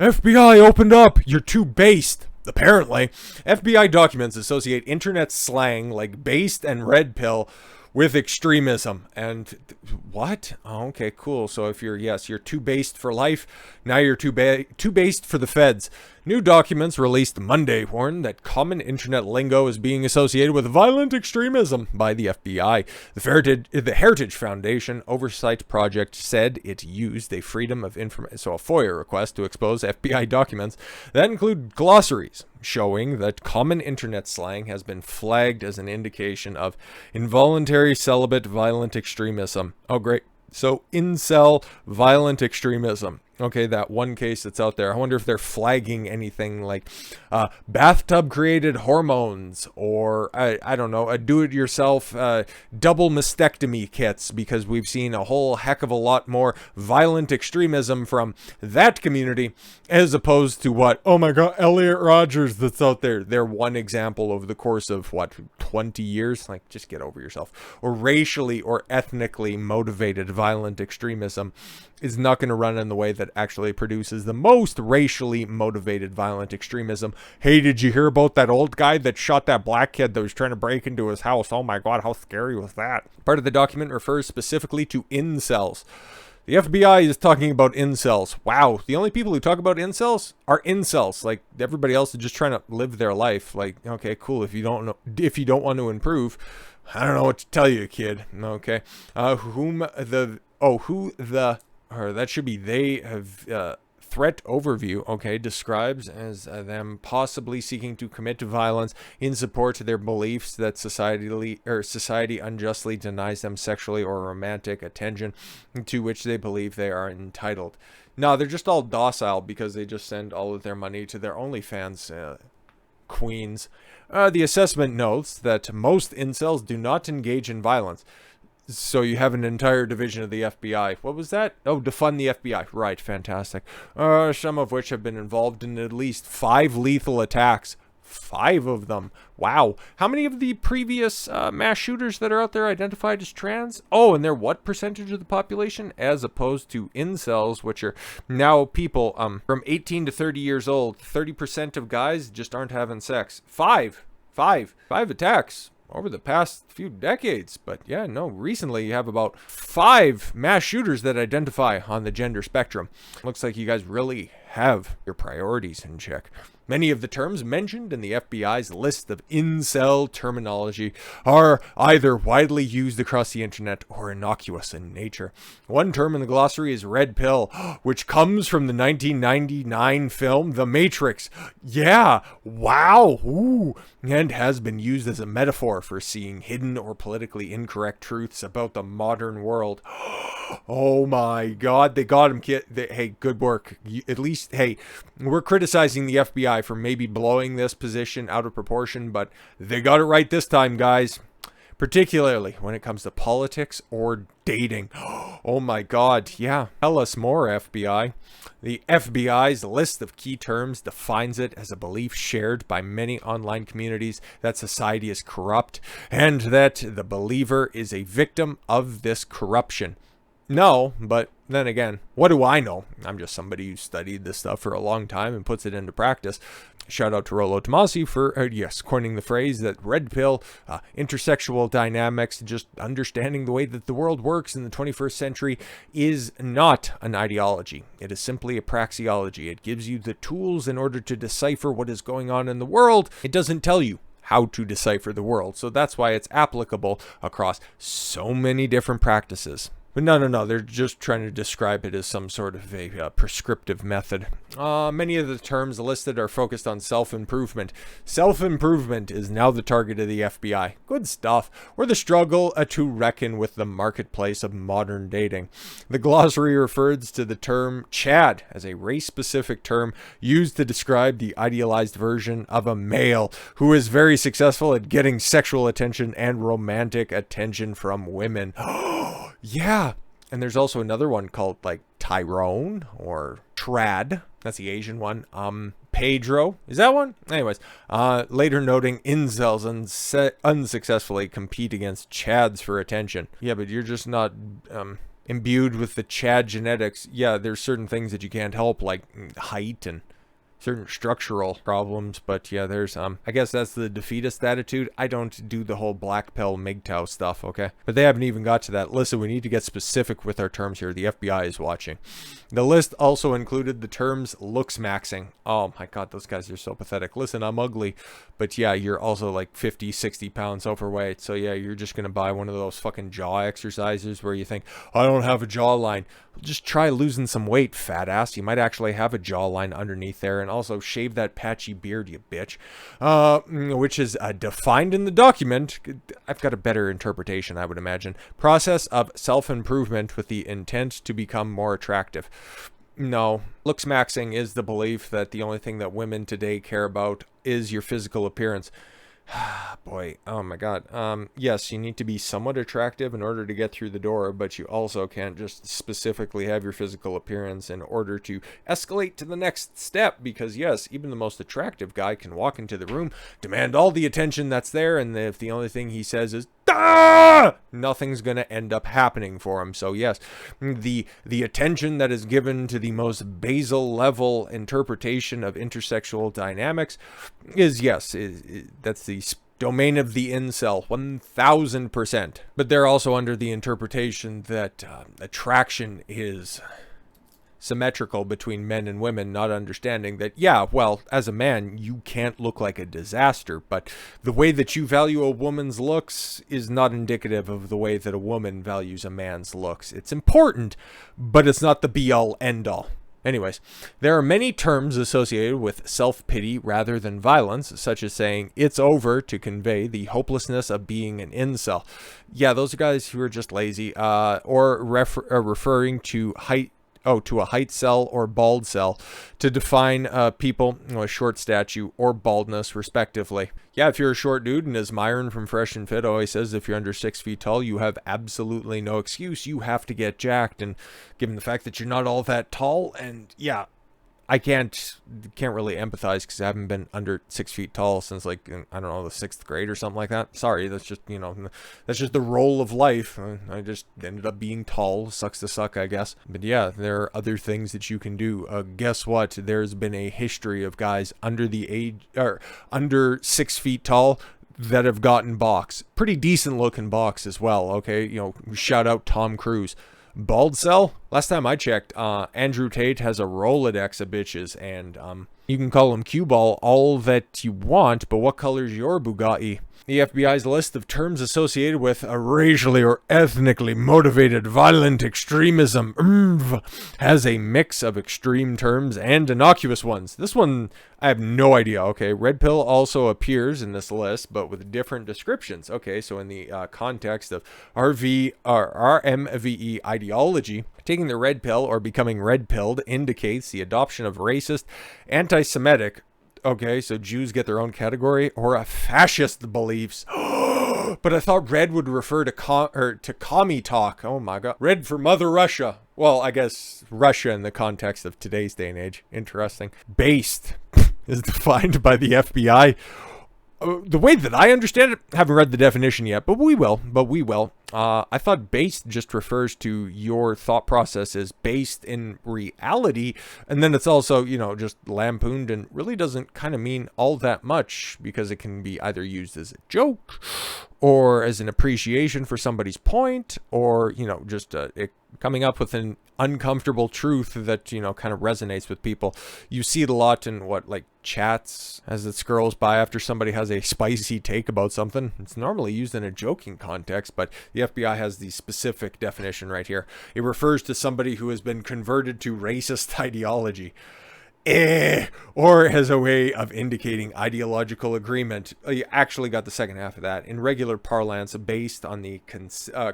FBI opened up. You're too based. Apparently, FBI documents associate internet slang like based and red pill with extremism. And what? Oh, okay, cool. So if you're too based for life, now you're too based for the feds. New documents released Monday warn that common internet lingo is being associated with violent extremism by the FBI. The Heritage Foundation Oversight Project said it used a Freedom of Information, so a FOIA request, to expose FBI documents that include glossaries showing that common internet slang has been flagged as an indication of involuntary celibate violent extremism. Oh, great. So, incel violent extremism. Okay, that one case that's out there. I wonder if they're flagging anything like bathtub-created hormones, or, I don't know, a do-it-yourself double mastectomy kits, because we've seen a whole heck of a lot more violent extremism from that community, as opposed to what? Oh my god, Elliot Rogers that's out there. They're one example over the course of, 20 years? Like, just get over yourself. Or racially or ethnically motivated violent extremism is not going to run in the way that actually produces the most racially motivated violent extremism. Hey, did you hear about that old guy that shot that black kid that was trying to break into his house? Oh my god, how scary was that? Part of the document refers specifically to incels. The FBI is talking about incels. Wow, the only people who talk about incels are incels. Like, everybody else is just trying to live their life. Like, okay, cool. If you don't want to improve, I don't know what to tell you, kid. Okay, that should be they have threat overview, okay, describes as them possibly seeking to commit violence in support of their beliefs that society unjustly denies them sexually or romantic attention to which they believe they are entitled. No, they're just all docile because they just send all of their money to their OnlyFans queens. The assessment notes that most incels do not engage in violence. So you have an entire division of the FBI. What was that? Oh, defund the FBI. Right, fantastic. Some of which have been involved in at least 5 lethal attacks. 5 of them. Wow. How many of the previous mass shooters that are out there identified as trans? Oh, and they're what percentage of the population? As opposed to incels, which are now people from 18 to 30 years old. 30% of guys just aren't having sex. 5 attacks over the past few decades. But yeah, no, recently you have about 5 mass shooters that identify on the gender spectrum. Looks like you guys really have your priorities in check. Many of the terms mentioned in the FBI's list of incel terminology are either widely used across the internet or innocuous in nature. One term in the glossary is red pill, which comes from the 1999 film The Matrix. Yeah, wow, ooh, and has been used as a metaphor for seeing hidden or politically incorrect truths about the modern world. Oh my god, they got him, kid. Hey, good work. At least, hey, we're criticizing the FBI for maybe blowing this position out of proportion, but they got it right this time, guys. Particularly when it comes to politics or dating. Oh my god, yeah. Tell us more, FBI. The FBI's list of key terms defines it as a belief shared by many online communities that society is corrupt and that the believer is a victim of this corruption. No, but then again, what do I know? I'm just somebody who studied this stuff for a long time and puts it into practice. Shout out to Rollo Tomasi for, coining the phrase that red pill, intersexual dynamics, just understanding the way that the world works in the 21st century is not an ideology. It is simply a praxeology. It gives you the tools in order to decipher what is going on in the world. It doesn't tell you how to decipher the world. So that's why it's applicable across so many different practices. But no, they're just trying to describe it as some sort of a prescriptive method. Many of the terms listed are focused on self-improvement. Self-improvement is now the target of the FBI. Good stuff. Or the struggle to reckon with the marketplace of modern dating. The glossary refers to the term Chad as a race-specific term used to describe the idealized version of a male who is very successful at getting sexual attention and romantic attention from women. Yeah, and there's also another one called like Tyrone or Trad. That's the Asian one. Pedro. Is that one? Anyways, later noting incels unsuccessfully compete against Chads for attention. Yeah, but you're just not imbued with the Chad genetics, yeah, there's certain things that you can't help, like height and certain structural problems. But yeah, there's I guess that's the defeatist attitude. I don't do the whole black pill MGTOW stuff, okay? But they haven't even got to that. Listen, we need to get specific with our terms here. The FBI is watching. The list also included the terms looks maxing. Oh my god, those guys are so pathetic. Listen, I'm ugly, but yeah, you're also like 50, 60 pounds overweight. So yeah, you're just gonna buy one of those fucking jaw exercises where you think, I don't have a jawline. Just try losing some weight, fat ass. You might actually have a jawline underneath there. And also shave that patchy beard, you bitch. Which is defined in the document. I've got a better interpretation, I would imagine. Process of self-improvement with the intent to become more attractive. No. Looks maxing is the belief that the only thing that women today care about is your physical appearance. Boy, oh my god. Yes, you need to be somewhat attractive in order to get through the door, but you also can't just specifically have your physical appearance in order to escalate to the next step, because yes, even the most attractive guy can walk into the room, demand all the attention that's there, and if the only thing he says is "Ah!" nothing's gonna end up happening for him. So yes, the attention that is given to the most basal level interpretation of intersexual dynamics is, yes, that's the domain of the incel, 1000%. But they're also under the interpretation that attraction is symmetrical between men and women, not understanding that, yeah, well, as a man, you can't look like a disaster, but the way that you value a woman's looks is not indicative of the way that a woman values a man's looks. It's important, but it's not the be-all, end-all. Anyways, there are many terms associated with self-pity rather than violence, such as saying, it's over, to convey the hopelessness of being an incel. Yeah, those are guys who are just lazy, or referring to to a height cell or bald cell to define people, a short stature or baldness, respectively. Yeah, if you're a short dude, and as Myron from Fresh and Fit always says, if you're under 6 feet tall, you have absolutely no excuse. You have to get jacked, and given the fact that you're not all that tall, and yeah, I can't really empathize because I haven't been under 6 feet tall since, like, I don't know, the 6th grade or something like that. Sorry, that's just, that's just the role of life. I just ended up being tall. Sucks to suck, I guess. But yeah, there are other things that you can do. Guess what? There's been a history of guys under the age, or under 6 feet tall, that have gotten box. Pretty decent looking box as well, okay? Shout out Tom Cruise. Bald cell? Last time I checked, Andrew Tate has a Rolodex of bitches, and you can call him cue ball all that you want, but what color's your Bugatti? The FBI's list of terms associated with a racially or ethnically motivated violent extremism has a mix of extreme terms and innocuous ones. This one, I have no idea. Okay, red pill also appears in this list, but with different descriptions. Okay, so in the context of RMVE ideology, taking the red pill or becoming red-pilled indicates the adoption of racist, anti-Semitic, okay, so Jews get their own category, or a fascist beliefs. But I thought red would refer to commie talk. Oh my god. Red for Mother Russia. Well, I guess Russia in the context of today's day and age. Interesting. Based is defined by the FBI. The way that I understand it, haven't read the definition yet, but we will. I thought based just refers to your thought process is based in reality, and then it's also, just lampooned, and really doesn't kind of mean all that much, because it can be either used as a joke, or as an appreciation for somebody's point, or, just coming up with an uncomfortable truth that, kind of resonates with people. You see it a lot in chats as it scrolls by after somebody has a spicy take about something. It's normally used in a joking context, but the FBI has the specific definition right here. It refers to somebody who has been converted to racist ideology. Or has a way of indicating ideological agreement. You actually got the second half of that. In regular parlance, based on the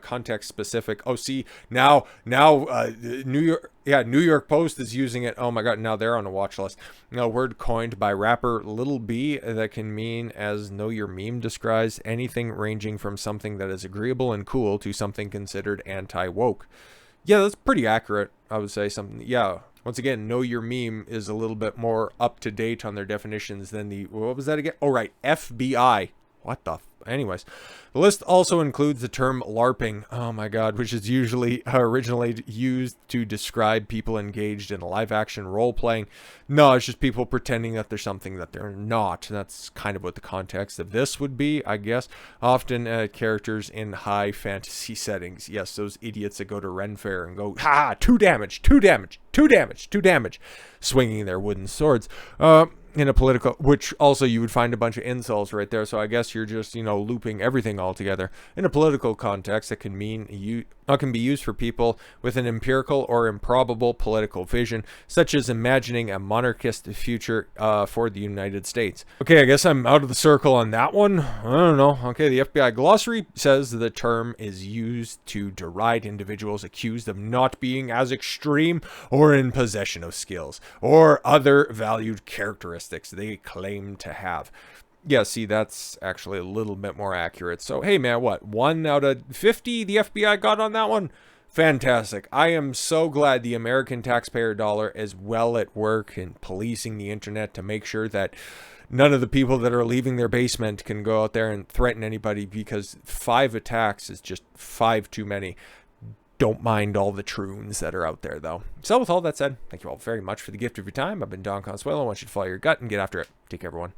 context specific. Oh, see, now, New York Post is using it. Oh my god, now they're on a watch list. A word coined by rapper Lil B that can mean, as Know Your Meme describes, anything ranging from something that is agreeable and cool to something considered anti-woke. Yeah, that's pretty accurate, I would say. Yeah. Once again, Know Your Meme is a little bit more up to date on their definitions than the, what was that again? Oh, right, FBI. What the, anyways, the list also includes the term LARPing, oh my god, which is usually originally used to describe people engaged in live action role playing. No, it's just people pretending that they're something that they're not. That's kind of what the context of this would be, I guess. Often characters in high fantasy settings. Yes, those idiots that go to Ren Fair and go, ha, 2 damage, 2 damage, 2 damage, 2 damage, swinging their wooden swords. In a political, which also you would find a bunch of incels right there. So I guess you're just, looping everything all together. In a political context, it can mean can be used for people with an empirical or improbable political vision, such as imagining a monarchist future for the United States. Okay, I guess I'm out of the circle on that one. I don't know. Okay, the FBI glossary says the term is used to deride individuals accused of not being as extreme or in possession of skills or other valued characteristics they claim to have. Yeah, see, that's actually a little bit more accurate. So, hey, man, what? 1 out of 50 the FBI got on that one? Fantastic. I am so glad the American taxpayer dollar is well at work in policing the internet to make sure that none of the people that are leaving their basement can go out there and threaten anybody, because 5 attacks is just 5 too many. Don't mind all the troons that are out there, though. So with all that said, thank you all very much for the gift of your time. I've been Don Consuelo. I want you to follow your gut and get after it. Take care, everyone.